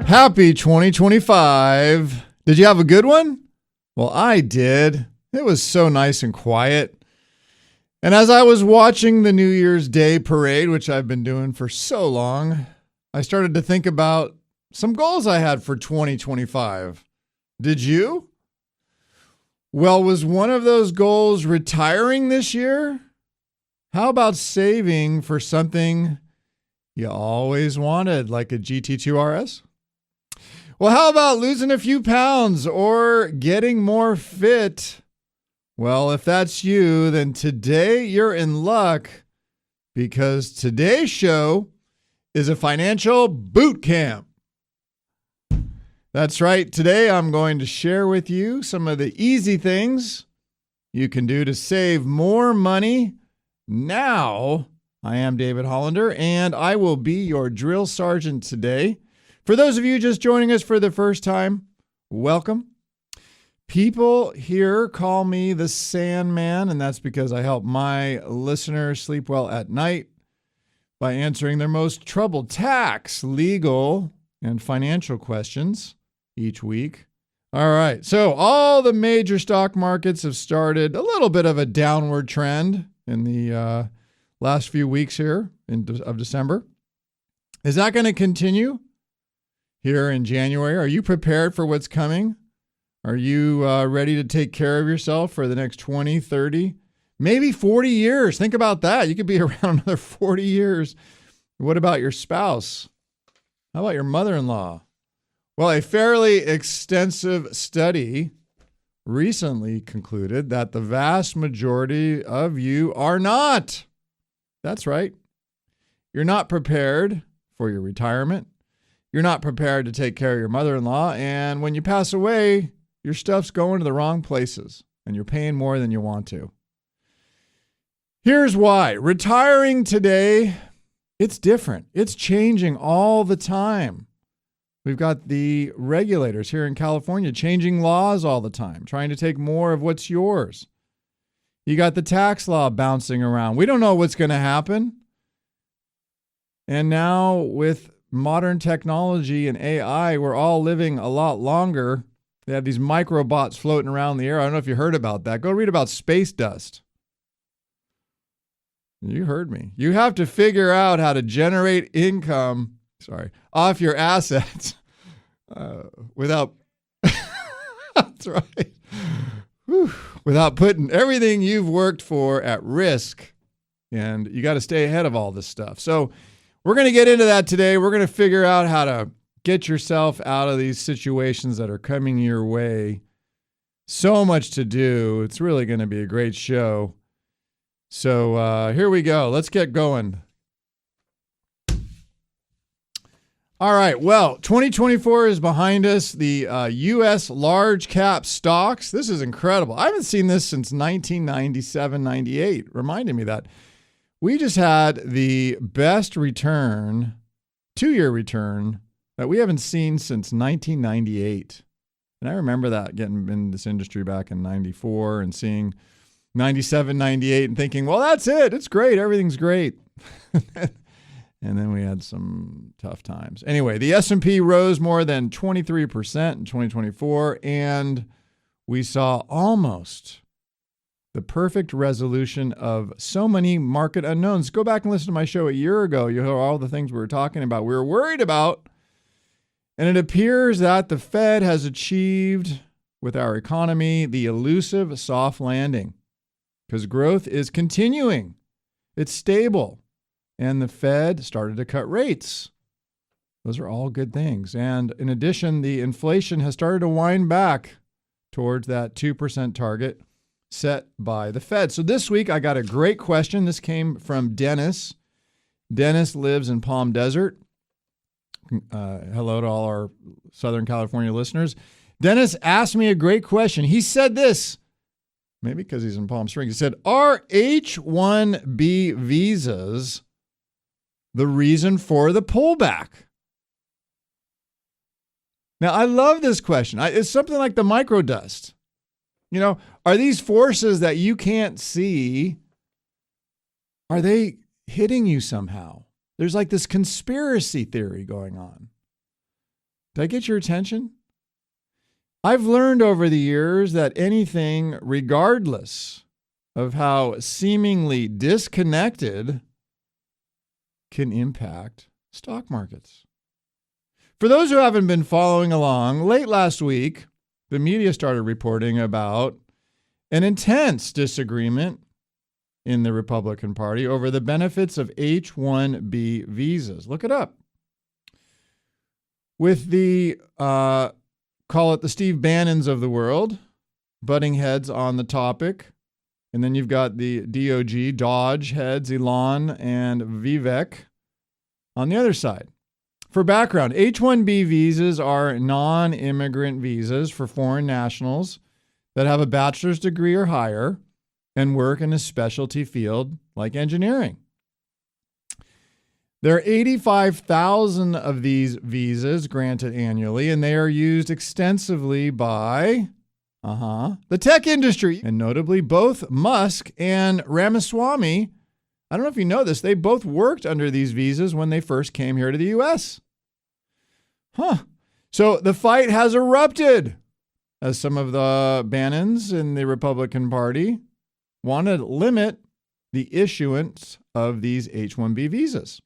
Happy 2025. Did you have a good one? Well, I did. It was so nice and quiet. And as I was watching the New Year's Day parade, which I've been doing for so long, I started to think about some goals I had for 2025. Did you? Well, was one of those goals retiring this year? How about saving for something you always wanted, like a GT2 RS? Well, how about losing a few pounds or getting more fit? Well, if that's you, then today you're in luck because today's show is a financial boot camp. That's right. Today I'm going to share with you some of the easy things you can do to save more money now. I am David Hollander, and I will be your drill sergeant today. For those of you just joining us for the first time, welcome. People here call me the Sandman, and that's because I help my listeners sleep well at night by answering their most troubled tax, legal, and financial questions each week. All right, so all the major stock markets have started a little bit of a downward trend in the last few weeks here of December. Is that going to continue here in January? Are you prepared for what's coming? Are you ready to take care of yourself for the next 20, 30, maybe 40 years? Think about that. You could be around another 40 years. What about your spouse? How about your mother-in-law? Well, a fairly extensive study recently concluded that the vast majority of you are not. That's right. You're not prepared for your retirement. You're not prepared to take care of your mother-in-law. And when you pass away, your stuff's going to the wrong places and you're paying more than you want to. Here's why. Retiring today, it's different. It's changing all the time. We've got the regulators here in California changing laws all the time, trying to take more of what's yours. You got the tax law bouncing around. We don't know what's going to happen. And now with modern technology and AI, we're all living a lot longer. They have these microbots floating around the air. I don't know if you heard about that. Go read about space dust. You heard me. You have to figure out how to generate income, off your assets without, that's right, without putting everything you've worked for at risk. And you got to stay ahead of all this stuff. So we're going to get into that today. We're going to figure out how to get yourself out of these situations that are coming your way. So much to do. It's really going to be a great show. So here we go. Let's get going. All right. Well, 2024 is behind us. The U.S. large cap stocks. This is incredible. I haven't seen this since 1997, 98. Reminded me that. We just had the best return, 2-year return, that we haven't seen since 1998. And I remember that, getting in this industry back in 94 and seeing 97, 98 and thinking, well, that's it. It's great. Everything's great. And then we had some tough times. Anyway, the S&P rose more than 23% in 2024, and we saw almost the perfect resolution of so many market unknowns. Go back and listen to my show a year ago. You'll hear all the things we were talking about, we were worried about. And it appears that the Fed has achieved with our economy the elusive soft landing because growth is continuing. It's stable. And the Fed started to cut rates. Those are all good things. And in addition, the inflation has started to wind back towards that 2% target set by the Fed. So this week, I got a great question. This came from Dennis. Dennis lives in Palm Desert. Hello to all our Southern California listeners. Dennis asked me a great question. He said this, maybe because he's in Palm Springs. He said, are H-1B visas the reason for the pullback? Now, I love this question. It's something like the microdust. You know, are these forces that you can't see, are they hitting you somehow? There's like this conspiracy theory going on. Did I get your attention? I've learned over the years that anything, regardless of how seemingly disconnected, can impact stock markets. For those who haven't been following along, late last week, the media started reporting about an intense disagreement in the Republican Party over the benefits of H-1B visas. Look it up. With the, call it the Steve Bannons of the world, butting heads on the topic. And then you've got the Dodge heads, Elon and Vivek, on the other side. For background, H-1B visas are non-immigrant visas for foreign nationals that have a bachelor's degree or higher and work in a specialty field like engineering. There are 85,000 of these visas granted annually, and they are used extensively by the tech industry. And notably, both Musk and Ramaswamy, I don't know if you know this, they both worked under these visas when they first came here to the U.S. So the fight has erupted as some of the Bannons in the Republican Party want to limit the issuance of these H-1B visas.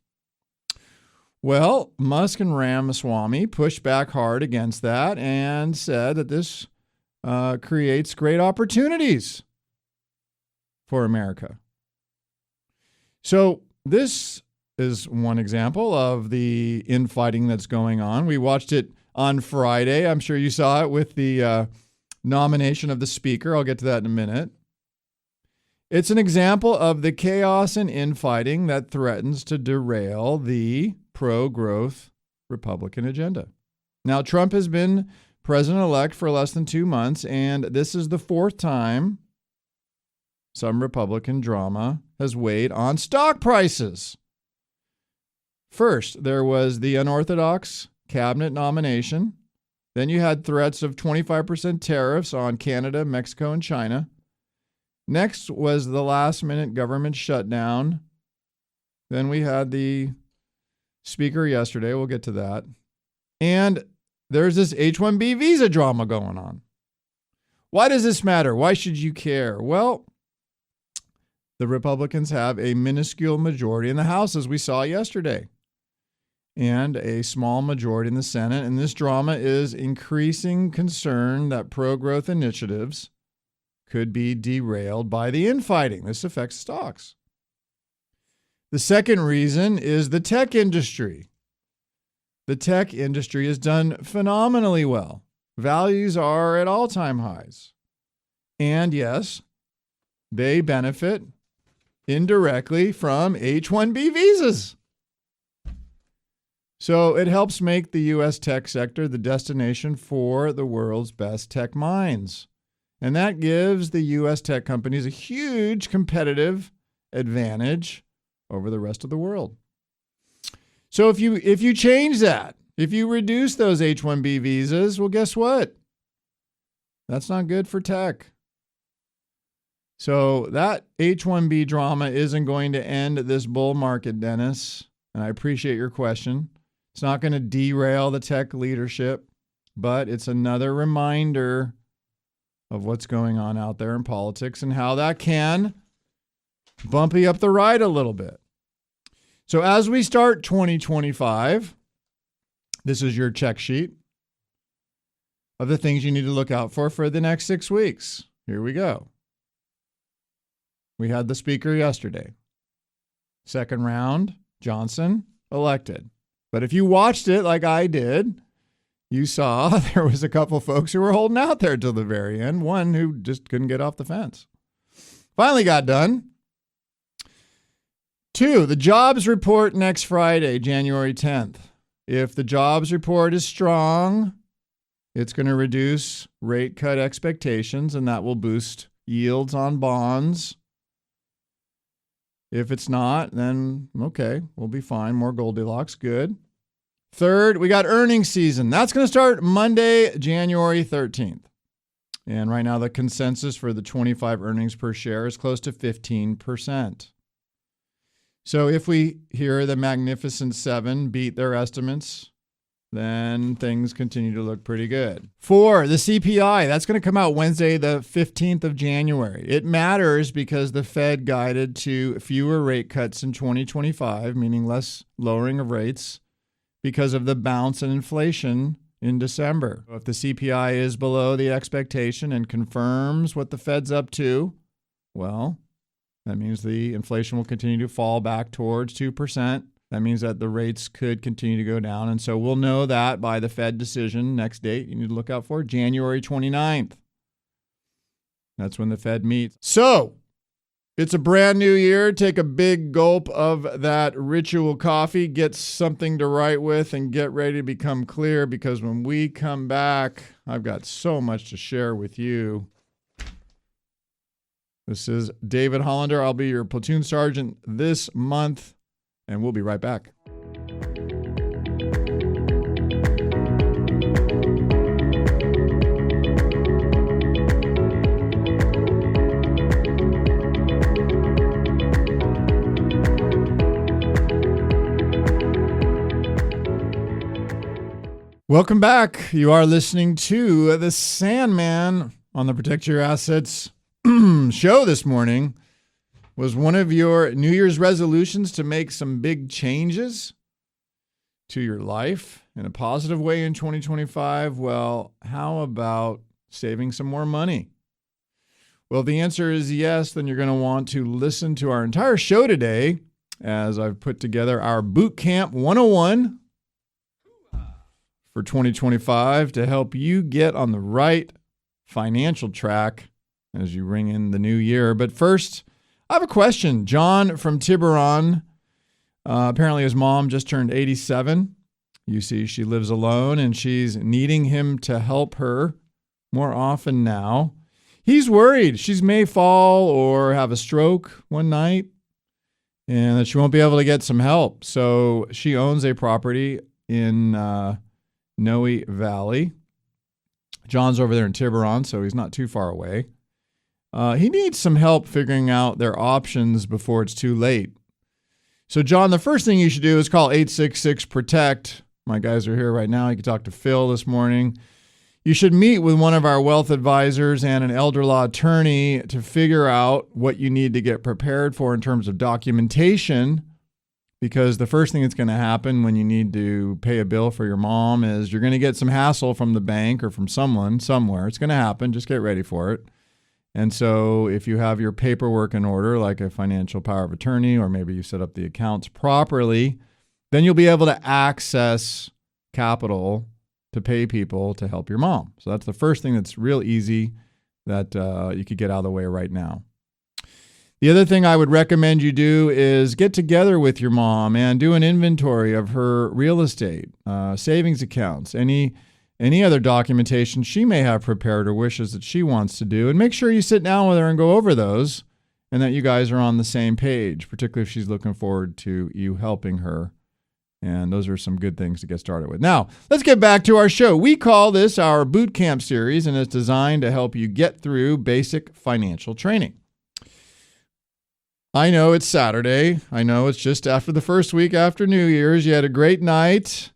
Well, Musk and Ramaswamy pushed back hard against that and said that this creates great opportunities for America. So this is one example of the infighting that's going on. We watched it on Friday. I'm sure you saw it with the nomination of the speaker. I'll get to that in a minute. It's an example of the chaos and infighting that threatens to derail the pro-growth Republican agenda. Now, Trump has been president-elect for less than 2 months, and this is the fourth time some Republican drama has weighed on stock prices. First, there was the unorthodox cabinet nomination. Then you had threats of 25% tariffs on Canada, Mexico, and China. Next was the last-minute government shutdown. Then we had the speaker yesterday. We'll get to that. And there's this H-1B visa drama going on. Why does this matter? Why should you care? Well, the Republicans have a minuscule majority in the House, as we saw yesterday, and a small majority in the Senate. And this drama is increasing concern that pro-growth initiatives could be derailed by the infighting. This affects stocks. The second reason is the tech industry. The tech industry has done phenomenally well. Values are at all-time highs. And yes, they benefit indirectly from H-1B visas. So it helps make the U.S. tech sector the destination for the world's best tech minds. And that gives the U.S. tech companies a huge competitive advantage over the rest of the world. So if you change that, if you reduce those H-1B visas, well, guess what? That's not good for tech. So that H-1B drama isn't going to end this bull market, Dennis. And I appreciate your question. It's not going to derail the tech leadership, but it's another reminder of what's going on out there in politics and how that can bump you up the ride a little bit. So as we start 2025, this is your check sheet of the things you need to look out for the next 6 weeks. Here we go. We had the speaker yesterday. Second round, Johnson elected. But if you watched it like I did, you saw there was a couple folks who were holding out there till the very end. One who just couldn't get off the fence. Finally got done. 2, the jobs report next Friday, January 10th. If the jobs report is strong, it's going to reduce rate cut expectations, and that will boost yields on bonds. If it's not, then okay, we'll be fine. More Goldilocks, good. 3rd, we got earnings season. That's going to start Monday, January 13th. And right now the consensus for the 25 earnings per share is close to 15%. So if we hear the Magnificent Seven beat their estimates then things continue to look pretty good. 4, the CPI. That's going to come out Wednesday, the 15th of January. It matters because the Fed guided to fewer rate cuts in 2025, meaning less lowering of rates, because of the bounce in inflation in December. If the CPI is below the expectation and confirms what the Fed's up to, well, that means the inflation will continue to fall back towards 2%. That means that the rates could continue to go down. And so we'll know that by the Fed decision. Next date you need to look out for, January 29th. That's when the Fed meets. So it's a brand new year. Take a big gulp of that ritual coffee, get something to write with, and get ready to become clear, because when we come back, I've got so much to share with you. This is David Hollander. I'll be your platoon sergeant this month, and we'll be right back. Welcome back. You are listening to the Sandman on the Protect Your Assets show this morning. Was one of your New Year's resolutions to make some big changes to your life in a positive way in 2025? Well, how about saving some more money? Well, if the answer is yes, then you're going to want to listen to our entire show today, as I've put together our Bootcamp 101 for 2025 to help you get on the right financial track as you ring in the new year. But first, I have a question. John from Tiburon, apparently his mom just turned 87. You see, she lives alone and she's needing him to help her more often now. He's worried she may fall or have a stroke one night and that she won't be able to get some help. So she owns a property in Noe Valley. John's over there in Tiburon, so he's not too far away. He needs some help figuring out their options before it's too late. So, John, the first thing you should do is call 866-PROTECT. My guys are here right now. You can talk to Phil this morning. You should meet with one of our wealth advisors and an elder law attorney to figure out what you need to get prepared for in terms of documentation, because the first thing that's going to happen when you need to pay a bill for your mom is you're going to get some hassle from the bank or from someone somewhere. It's going to happen. Just get ready for it. And so if you have your paperwork in order, like a financial power of attorney, or maybe you set up the accounts properly, then you'll be able to access capital to pay people to help your mom. So that's the first thing that's real easy that you could get out of the way right now. The other thing I would recommend you do is get together with your mom and do an inventory of her real estate, savings accounts, any other documentation she may have prepared or wishes that she wants to do, and make sure you sit down with her and go over those and that you guys are on the same page, particularly if she's looking forward to you helping her. And those are some good things to get started with. Now, let's get back to our show. We call this our Bootcamp series, and it's designed to help you get through basic financial training. I know it's Saturday. I know it's just after the first week after New Year's. You had a great night.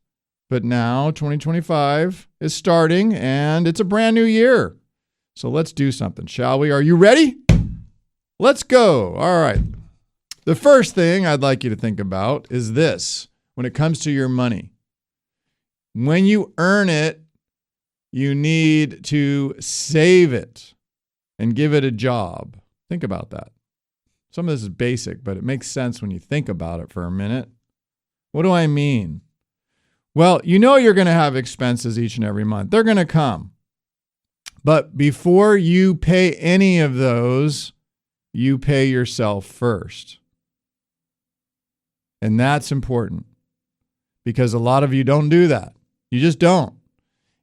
But now 2025 is starting and it's a brand new year. So let's do something, shall we? Are you ready? Let's go. All right. The first thing I'd like you to think about is this when it comes to your money. When you earn it, you need to save it and give it a job. Think about that. Some of this is basic, but it makes sense when you think about it for a minute. What do I mean? Well, you know you're going to have expenses each and every month. They're going to come. But before you pay any of those, you pay yourself first. And that's important because a lot of you don't do that. You just don't.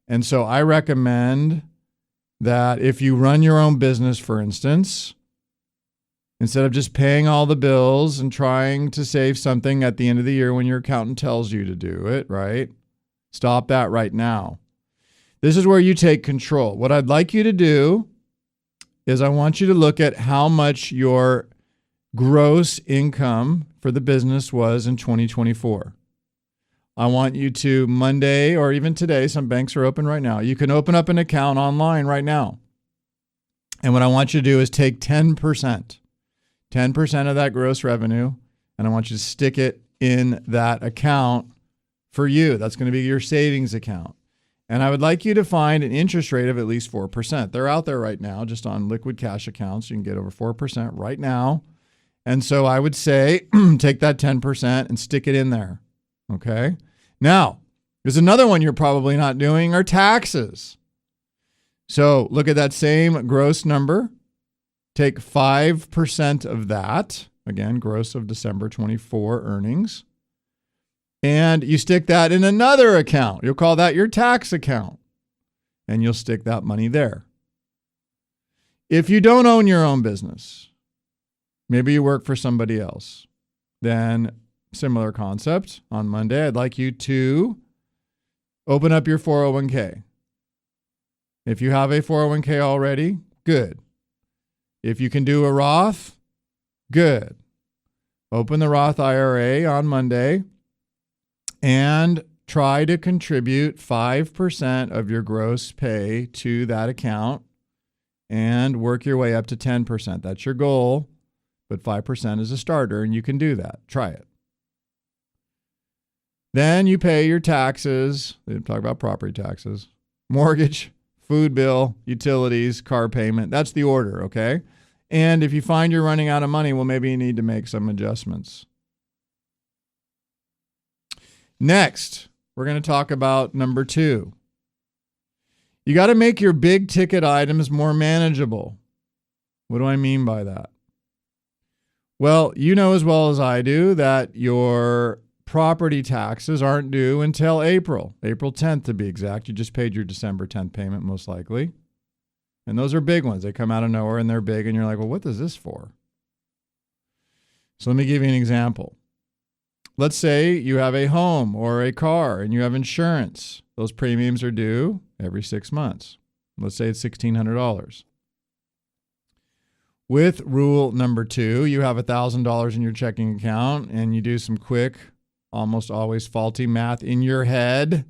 And so I recommend that if you run your own business, for instance, instead of just paying all the bills and trying to save something at the end of the year when your accountant tells you to do it, right? Stop that right now. This is where you take control. What I'd like you to do is I want you to look at how much your gross income for the business was in 2024. I want you to Monday or even today, some banks are open right now. You can open up an account online right now. And what I want you to do is take 10% of that gross revenue, and I want you to stick it in that account for you. That's going to be your savings account. And I would like you to find an interest rate of at least 4%. They're out there right now, just on liquid cash accounts. You can get over 4% right now. And so I would say take that 10% and stick it in there. Okay. Now, there's another one you're probably not doing are taxes. So look at that same gross number. Take 5% of that. Again, gross of December 24 earnings. And you stick that in another account. You'll call that your tax account. And you'll stick that money there. If you don't own your own business, maybe you work for somebody else, then similar concept. On Monday, I'd like you to open up your 401k. If you have a 401k already, good. If you can do a Roth, good. Open the Roth IRA on Monday and try to contribute 5% of your gross pay to that account and work your way up to 10%. That's your goal, but 5% is a starter and you can do that. Try it. Then you pay your taxes. They talk about property taxes, mortgage, food bill, utilities, car payment. That's the order, okay? And if you find you're running out of money, well, maybe you need to make some adjustments. Next, we're going to talk about number 2. You got to make your big ticket items more manageable. What do I mean by that? Well, you know as well as I do that your property taxes aren't due until April 10th to be exact. You just paid your December 10th payment most likely. And those are big ones. They come out of nowhere and they're big and you're like, well, what is this for? So let me give you an example. Let's say you have a home or a car and you have insurance. Those premiums are due every 6 months. Let's say it's $1,600. With rule number 2, you have $1,000 in your checking account and you do some quick, almost always faulty math in your head.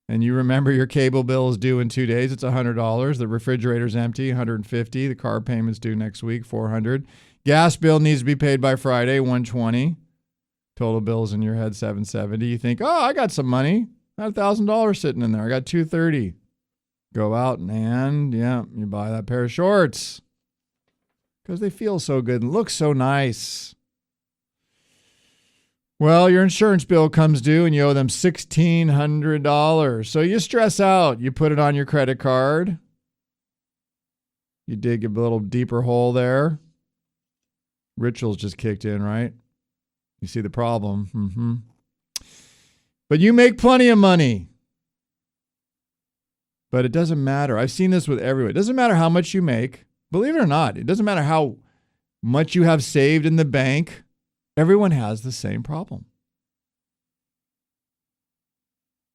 And you remember your cable bill is due in 2 days. It's $100. The refrigerator's empty, $150. The car payment's due next week, $400. Gas bill needs to be paid by Friday, $120. Total bills in your head, $770. You think, oh, I got some money. I had $1,000 sitting in there. I got $230. Go out and you buy that pair of shorts because they feel so good and look so nice. Well, your insurance bill comes due and you owe them $1,600. So you stress out. You put it on your credit card. You dig a little deeper hole there. Rituals just kicked in, right? You see the problem. Mm-hmm. But you make plenty of money. But it doesn't matter. I've seen this with everyone. It doesn't matter how much you make. Believe it or not, it doesn't matter how much you have saved in the bank. Everyone has the same problem.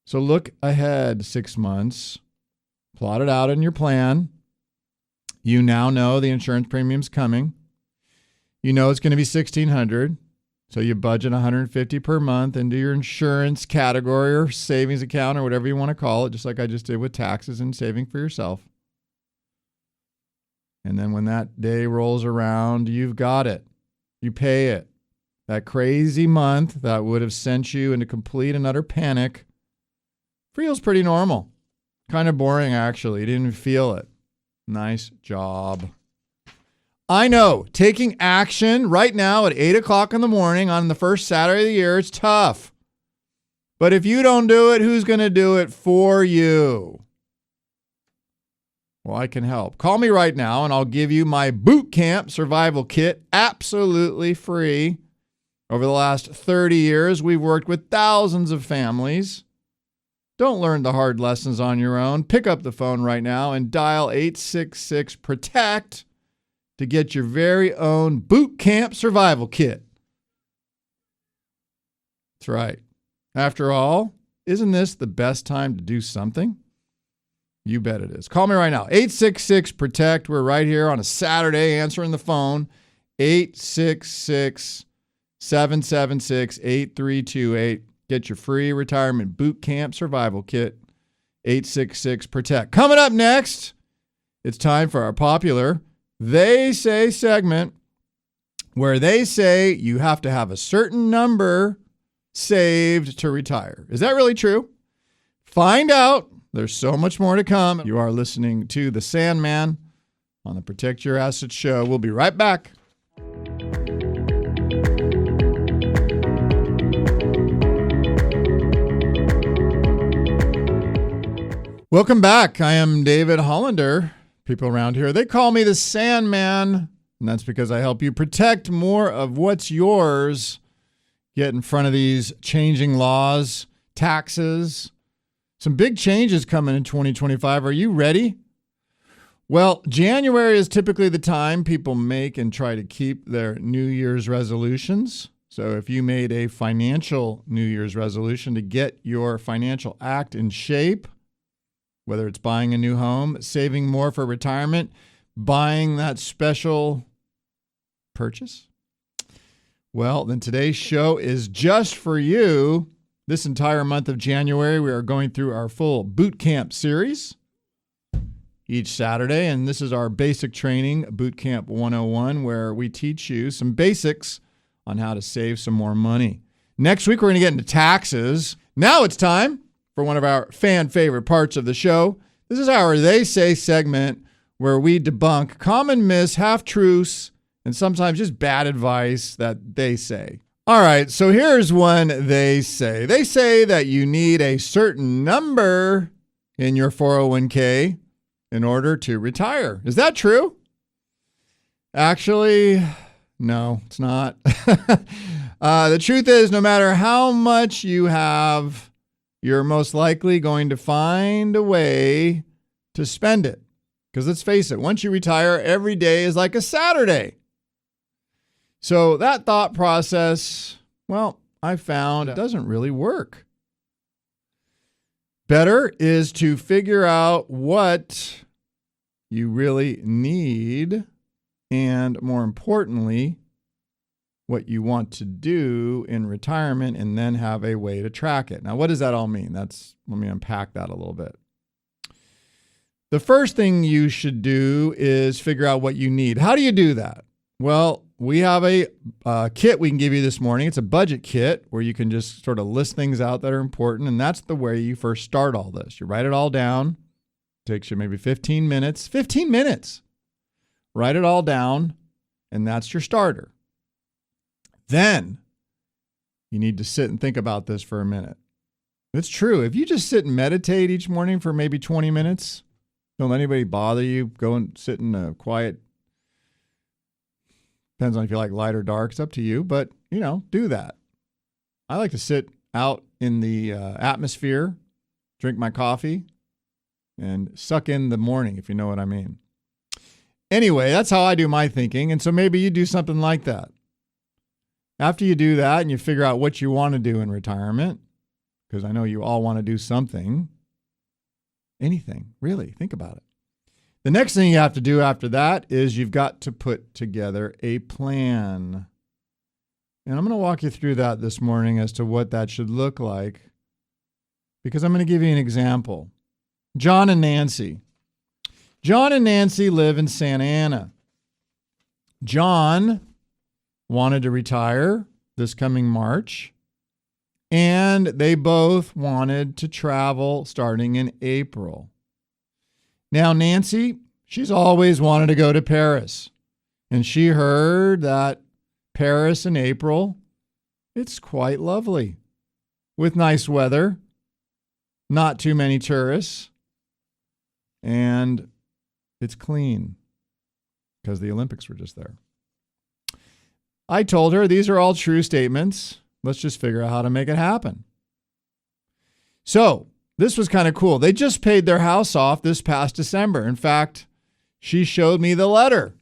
So look ahead 6 months, plot it out in your plan. You now know the insurance premium's coming. You know it's going to be $1,600. So you budget $150 per month into your insurance category or savings account or whatever you want to call it, just like I just did with taxes and saving for yourself. And then when that day rolls around, you've got it. You pay it. That crazy month that would have sent you into complete and utter panic feels pretty normal. Kind of boring, actually. You didn't feel it. Nice job. I know, taking action right now at 8 o'clock in the morning on the first Saturday of the year, it's tough. But if you don't do it, who's going to do it for you? Well, I can help. Call me right now and I'll give you my Bootcamp survival kit absolutely free. Over the last 30 years, we've worked with thousands of families. Don't learn the hard lessons on your own. Pick up the phone right now and dial 866-PROTECT to get your very own Bootcamp survival kit. That's right. After all, isn't this the best time to do something? You bet it is. Call me right now. 866-PROTECT. We're right here on a Saturday answering the phone. 866-776-8328. Get your free retirement Bootcamp survival kit, 866-PROTECT. Coming up next, it's time for our popular They Say segment, where they say you have to have a certain number saved to retire. Is that really true? Find out. There's so much more to come. You are listening to the Sandman on the Protect Your Assets show. We'll be right back. Welcome back. I am David Hollander. People around here, they call me the Sandman, and that's because I help you protect more of what's yours. Get in front of these changing laws, taxes, some big changes coming in 2025. Are you ready? Well, January is typically the time people make and try to keep their New Year's resolutions. So if you made a financial New Year's resolution to get your financial act in shape, whether it's buying a new home, saving more for retirement, buying that special purchase, well, then today's show is just for you. This entire month of January, we are going through our full Bootcamp series each Saturday, and this is our basic training, Bootcamp 101, where we teach you some basics on how to save some more money. Next week, we're going to get into taxes. Now it's time for one of our fan favorite parts of the show. This is our They Say segment, where we debunk common myths, half-truths, and sometimes just bad advice that they say. All right, so here's one they say. They say that you need a certain number in your 401k in order to retire. Is that true? Actually, no, it's not. The truth is, no matter how much you have, you're most likely going to find a way to spend it. Because let's face it, once you retire, every day is like a Saturday. So that thought process, well, I found it doesn't really work. Better is to figure out what you really need, and more importantly, what you want to do in retirement, and then have a way to track it. Now, what does that all mean? Let me unpack that a little bit. The first thing you should do is figure out what you need. How do you do that? Well, we have a kit we can give you this morning. It's a budget kit where you can just sort of list things out that are important, and that's the way you first start all this. You write it all down. It takes you maybe 15 minutes. 15 minutes. Write it all down, and that's your starter. Then you need to sit and think about this for a minute. It's true. If you just sit and meditate each morning for maybe 20 minutes, don't let anybody bother you, go and sit in a quiet, depends on if you like light or dark, it's up to you, but, do that. I like to sit out in the atmosphere, drink my coffee, and suck in the morning, if you know what I mean. Anyway, that's how I do my thinking, and so maybe you do something like that. After you do that and you figure out what you want to do in retirement, because I know you all want to do something, anything, really, think about it. The next thing you have to do after that is you've got to put together a plan. And I'm going to walk you through that this morning as to what that should look like, because I'm going to give you an example. John and Nancy. John and Nancy live in Santa Ana. John wanted to retire this coming March, and they both wanted to travel starting in April. Now, Nancy, she's always wanted to go to Paris, and she heard that Paris in April, it's quite lovely, with nice weather, not too many tourists, and it's clean, because the Olympics were just there. I told her these are all true statements. Let's just figure out how to make it happen. So this was kind of cool. They just paid their house off this past December. In fact, she showed me the letter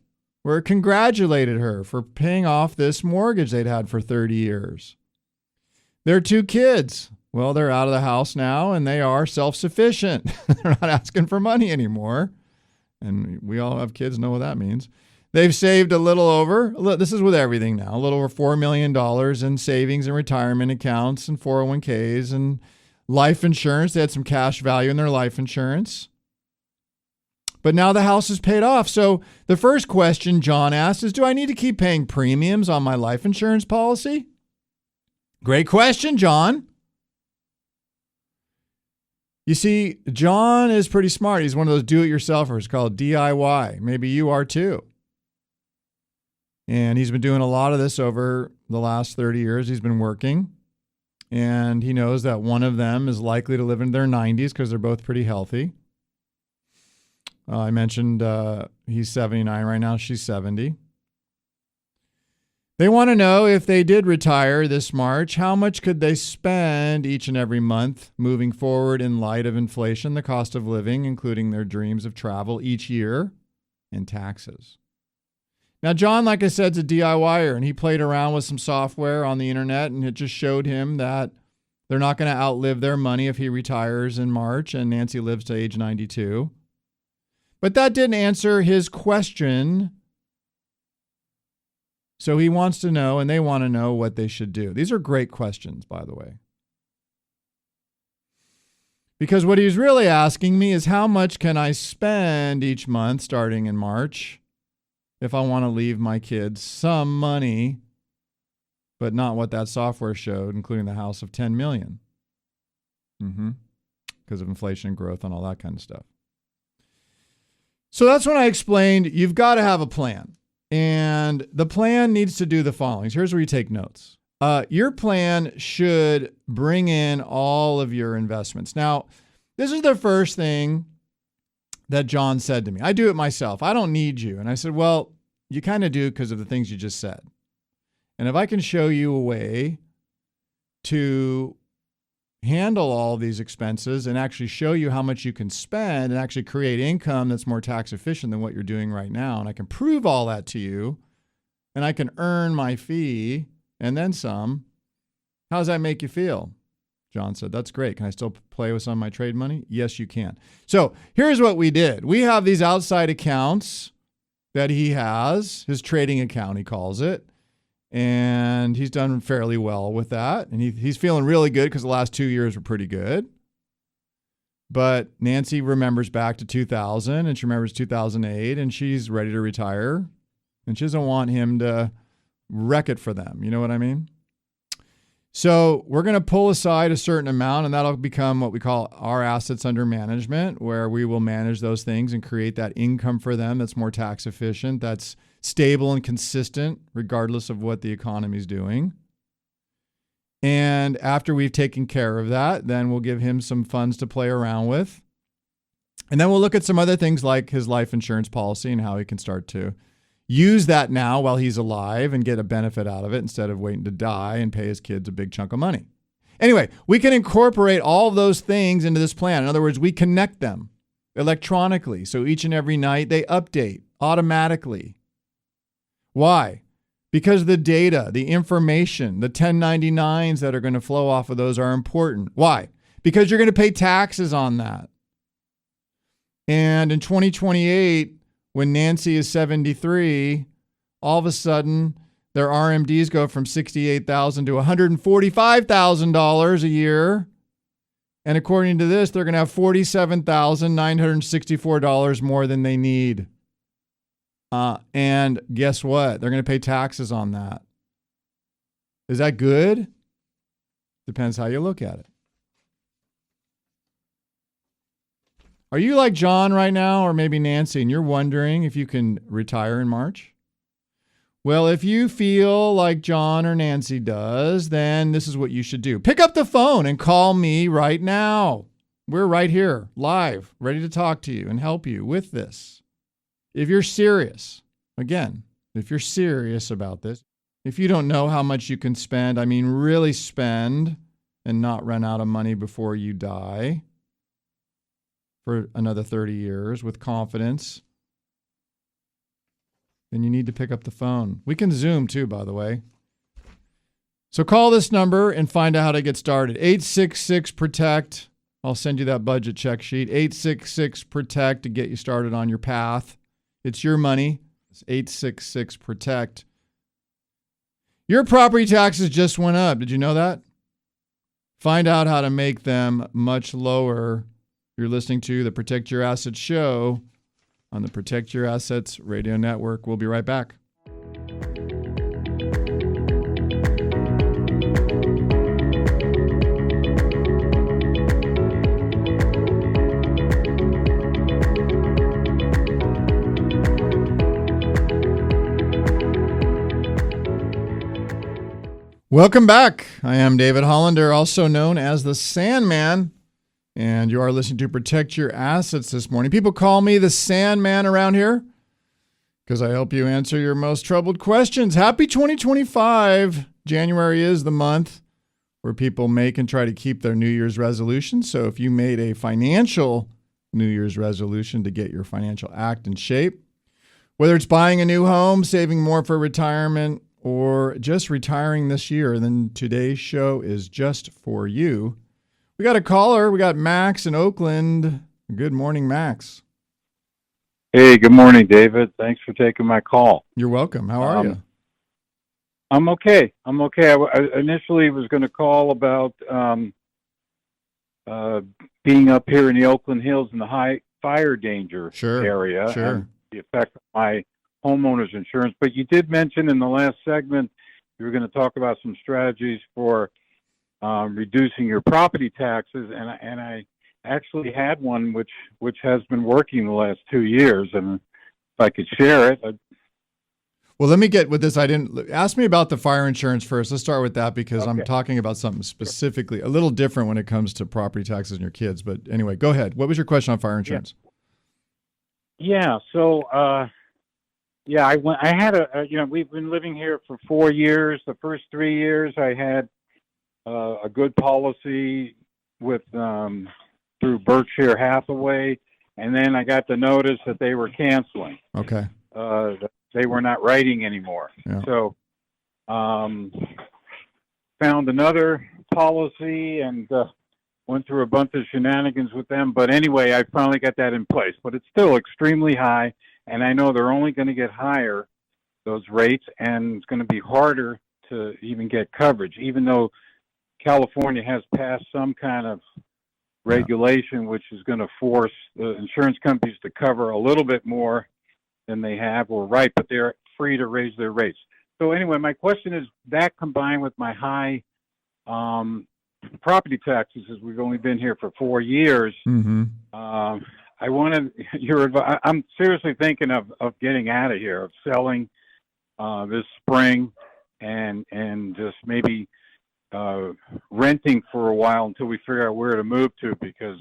where it congratulated her for paying off this mortgage they'd had for 30 years. Their 2 kids, well, they're out of the house now and they are self-sufficient. They're not asking for money anymore. And we all have kids, know what that means. They've saved a little over, this is with everything now, a little over $4 million in savings and retirement accounts and 401ks and life insurance. They had some cash value in their life insurance. But now the house is paid off. So the first question John asked is, do I need to keep paying premiums on my life insurance policy? Great question, John. You see, John is pretty smart. He's one of those do-it-yourselfers called DIY. Maybe you are too. And he's been doing a lot of this over the last 30 years. He's been working. And he knows that one of them is likely to live in their 90s because they're both pretty healthy. I mentioned he's 79 right now. She's 70. They want to know if they did retire this March, how much could they spend each and every month moving forward in light of inflation, the cost of living, including their dreams of travel each year, and taxes. Now, John, like I said, is a DIYer, and he played around with some software on the internet, and it just showed him that they're not going to outlive their money if he retires in March and Nancy lives to age 92. But that didn't answer his question. So he wants to know, and they want to know what they should do. These are great questions, by the way. Because what he's really asking me is, how much can I spend each month starting in March if I want to leave my kids some money, but not what that software showed, including the house of $10 million. Because of inflation and growth and all that kind of stuff. So that's when I explained you've got to have a plan. And the plan needs to do the following. Here's where you take notes. Your plan should bring in all of your investments. Now, this is the first thing that John said to me. I do it myself. I don't need you. And I said, well, you kind of do because of the things you just said. And if I can show you a way to handle all these expenses and actually show you how much you can spend and actually create income that's more tax efficient than what you're doing right now, and I can prove all that to you, and I can earn my fee and then some, how does that make you feel? John said, that's great. Can I still play with some of my trade money? Yes, you can. So here's what we did. We have these outside accounts that he has, his trading account, he calls it. And he's done fairly well with that. And he's feeling really good because the last 2 years were pretty good. But Nancy remembers back to 2000 and she remembers 2008 and she's ready to retire. And she doesn't want him to wreck it for them. You know what I mean? So we're going to pull aside a certain amount, and that'll become what we call our assets under management, where we will manage those things and create that income for them that's more tax efficient, that's stable and consistent regardless of what the economy is doing. And after we've taken care of that, then we'll give him some funds to play around with. And then we'll look at some other things like his life insurance policy and how he can start to use that now while he's alive and get a benefit out of it instead of waiting to die and pay his kids a big chunk of money. Anyway, we can incorporate all of those things into this plan. In other words, we connect them electronically. So each and every night they update automatically. Why? Because the data, the information, the 1099s that are going to flow off of those are important. Why? Because you're going to pay taxes on that. And in 2028, when Nancy is 73, all of a sudden their RMDs go from $68,000 to $145,000 a year. And according to this, they're going to have $47,964 more than they need. And guess what? They're going to pay taxes on that. Is that good? Depends how you look at it. Are you like John right now, or maybe Nancy, and you're wondering if you can retire in March? Well, if you feel like John or Nancy does, then this is what you should do. Pick up the phone and call me right now. We're right here, live, ready to talk to you and help you with this. If you're serious, again, if you're serious about this, if you don't know how much you can spend, I mean really spend and not run out of money before you die, for another 30 years with confidence, then you need to pick up the phone. We can Zoom too, by the way. So call this number and find out how to get started. 866-PROTECT. I'll send you that budget check sheet. 866-PROTECT to get you started on your path. It's your money. It's 866-PROTECT. Your property taxes just went up. Did you know that? Find out how to make them much lower. You're listening to the Protect Your Assets show on the Protect Your Assets radio network. We'll be right back. Welcome back. I am David Hollander, also known as the Sandman, and you are listening to Protect Your Assets this morning. People call me the Sandman around here because I help you answer your most troubled questions. Happy 2025. January is the month where people make and try to keep their New Year's resolutions. So if you made a financial New Year's resolution to get your financial act in shape, whether it's buying a new home, saving more for retirement, or just retiring this year, then today's show is just for you. We got a caller. We got Max in Oakland. Good morning, Max. Hey, good morning, David. Thanks for taking my call. You're welcome. How are you? I'm okay. I initially was going to call about being up here in the Oakland Hills in the high fire danger area and the effect of my homeowner's insurance. But you did mention in the last segment you were going to talk about some strategies for reducing your property taxes, and I actually had one which has been working the last 2 years, and if I could share it. Well, let me get with this. Ask me about the fire insurance first. Let's start with that because I'm talking about something specifically a little different when it comes to property taxes and your kids. But anyway, go ahead. What was your question on fire insurance? We've been living here for 4 years. The first 3 years I had a good policy with through Berkshire Hathaway, and then I got the notice that they were canceling. Okay. They were not writing anymore. Yeah. So found another policy and went through a bunch of shenanigans with them. But anyway, I finally got that in place. But it's still extremely high. And I know they're only going to get higher, those rates, and it's going to be harder to even get coverage, even though California has passed some kind of regulation which is going to force the insurance companies to cover a little bit more than they have or right, but they're free to raise their rates. So anyway, my question is that combined with my high property taxes, as we've only been here for 4 years, I wanted your advice. I'm seriously thinking of getting out of here, of selling this spring, and just maybe renting for a while until we figure out where to move to. Because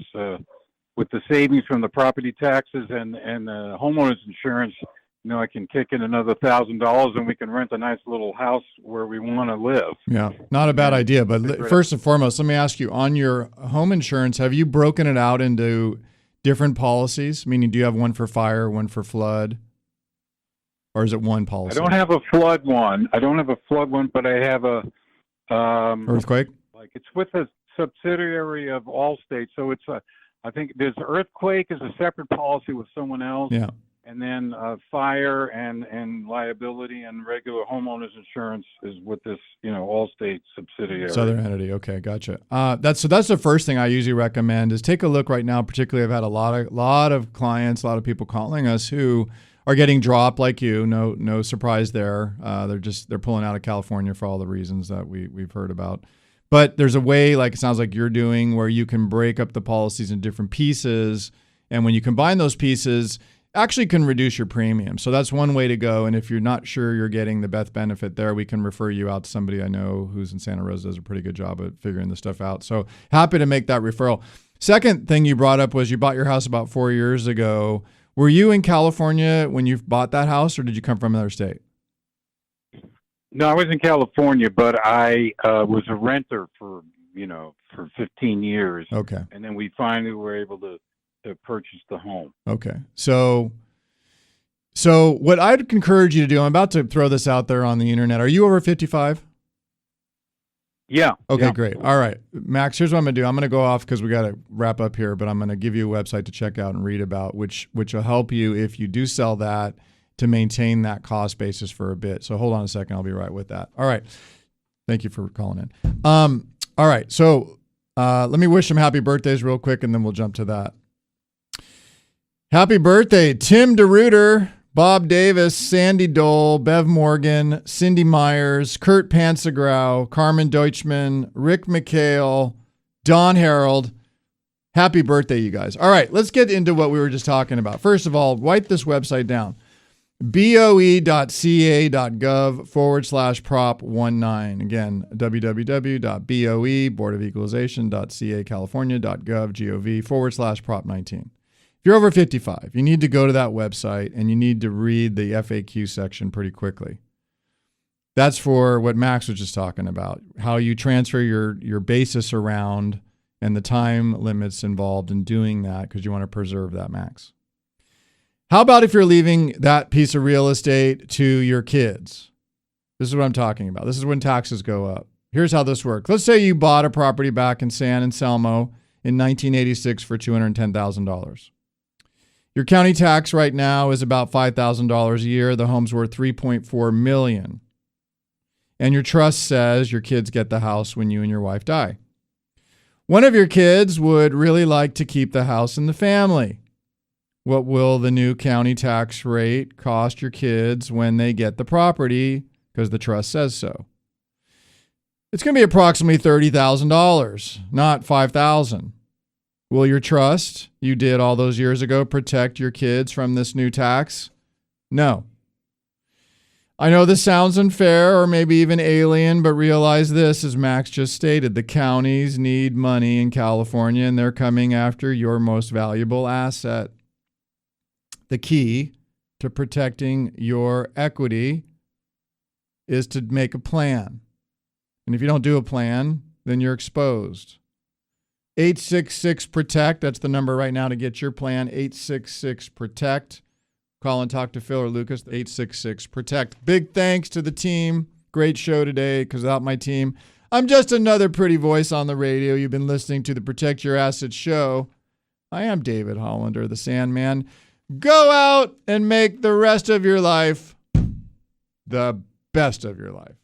with the savings from the property taxes and the homeowners insurance, I can kick in another $1,000 and we can rent a nice little house where we want to live. Yeah, not a bad idea. But first and foremost, let me ask you, on your home insurance, have you broken it out into different policies? Meaning, do you have one for fire, one for flood, or is it one policy? I don't have a flood one, but I have a earthquake. Like it's with a subsidiary of Allstate, so it's I think there's earthquake is a separate policy with someone else. Yeah. And then fire and liability and regular homeowners insurance is with this, Allstate subsidiary. Southern entity. Okay, gotcha. That's the first thing I usually recommend is take a look right now. Particularly, I've had a lot of clients, a lot of people calling us who are getting dropped like you. No surprise there. They're pulling out of California for all the reasons that we've heard about. But there's a way, like it sounds like you're doing, where you can break up the policies in different pieces, and when you combine those pieces, actually can reduce your premium. So that's one way to go. And if you're not sure you're getting the best benefit there, we can refer you out to somebody I know who's in Santa Rosa, does a pretty good job at figuring this stuff out. So happy to make that referral. Second thing you brought up was you bought your house about 4 years ago. Were you in California when you bought that house, or did you come from another state? No, I was in California, but I was a renter for 15 years. Okay. And then we finally were able to purchase the home. Okay. So what I'd encourage you to do, I'm about to throw this out there on the internet. Are you over 55? Yeah. Okay, yeah. Great. All right. Max, here's what I'm going to do. I'm going to go off because we got to wrap up here, but I'm going to give you a website to check out and read about, which will help you if you do sell that to maintain that cost basis for a bit. So hold on a second. I'll be right with that. All right. Thank you for calling in. All right. So let me wish them happy birthdays real quick, and then we'll jump to that. Happy birthday, Tim DeRuiter, Bob Davis, Sandy Dole, Bev Morgan, Cindy Myers, Kurt Pansegrau, Carmen Deutschman, Rick McHale, Don Harold. Happy birthday, you guys. All right, let's get into what we were just talking about. First of all, write this website down. boe.ca.gov/prop19. Again, www.boe.boardofequalization.ca.california.gov/prop19. If you're over 55, you need to go to that website and you need to read the FAQ section pretty quickly. That's for what Max was just talking about, how you transfer your basis around and the time limits involved in doing that because you want to preserve that max. How about if you're leaving that piece of real estate to your kids? This is what I'm talking about. This is when taxes go up. Here's how this works. Let's say you bought a property back in San Anselmo in 1986 for $210,000. Your county tax right now is about $5,000 a year. The home's worth $3.4 million. And your trust says your kids get the house when you and your wife die. One of your kids would really like to keep the house in the family. What will the new county tax rate cost your kids when they get the property? Because the trust says so. It's going to be approximately $30,000, not $5,000. Will your trust you did all those years ago protect your kids from this new tax? No. I know this sounds unfair or maybe even alien, but realize this, as Max just stated, the counties need money in California and they're coming after your most valuable asset. The key to protecting your equity is to make a plan. And if you don't do a plan, then you're exposed. 866-PROTECT. That's the number right now to get your plan. 866-PROTECT. Call and talk to Phil or Lucas. 866-PROTECT. Big thanks to the team. Great show today, because without my team, I'm just another pretty voice on the radio. You've been listening to the Protect Your Assets show. I am David Hollander, the Sandman. Go out and make the rest of your life the best of your life.